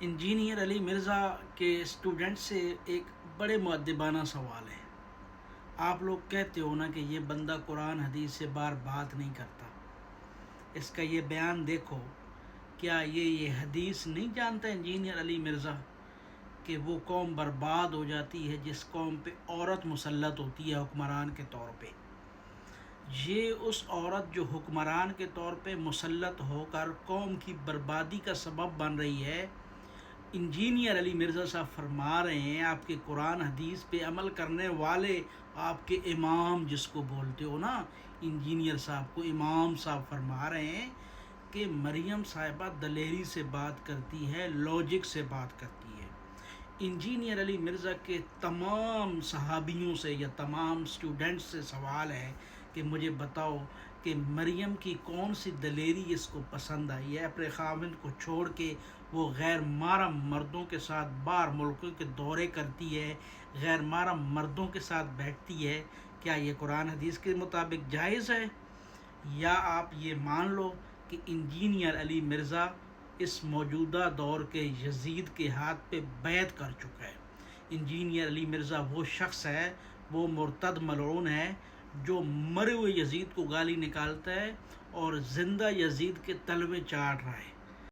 Engineer علی مرزا کے student سے ایک بڑے مؤدبانہ سوال ہے۔ آپ لوگ کہتے ہو نا کہ یہ بندہ قرآن حدیث سے بار بات نہیں کرتا، اس کا یہ بیان دیکھو، کیا یہ حدیث نہیں جانتا انجینئر علی مرزا کہ وہ قوم برباد ہو جاتی ہے جس قوم پہ عورت مسلط ہوتی ہے حکمران کے طور پہ؟ یہ اس عورت جو حکمران کے طور پہ مسلط ہو کر قوم کی بربادی کا سبب بن رہی ہے۔ انجینئر علی مرزا صاحب فرما رہے ہیں، آپ کے قرآن حدیث پہ عمل کرنے والے، آپ کے امام جس کو بولتے ہو نا، انجینئر صاحب کو امام صاحب فرما رہے ہیں کہ مریم صاحبہ دلیری سے بات کرتی ہے، لاجک سے بات کرتی ہے۔ انجینئر علی مرزا کے تمام صحابیوں سے یا تمام سٹوڈنٹس سے سوال ہے کہ مجھے بتاؤ کہ مریم کی کون سی دلیری اس کو پسند آئی ہے؟ اپنے خاوند کو چھوڑ کے وہ غیر محرم مردوں کے ساتھ باہر ملکوں کے دورے کرتی ہے، غیر محرم مردوں کے ساتھ بیٹھتی ہے۔ کیا یہ قرآن حدیث کے مطابق جائز ہے؟ یا آپ یہ مان لو کہ انجینئر علی مرزا اس موجودہ دور کے یزید کے ہاتھ پہ بیعت کر چکا ہے۔ انجینئر علی مرزا وہ شخص ہے، وہ مرتد ملعون ہے جو مرے ہوئے یزید کو گالی نکالتا ہے اور زندہ یزید کے تلوے چاٹ رہا ہے۔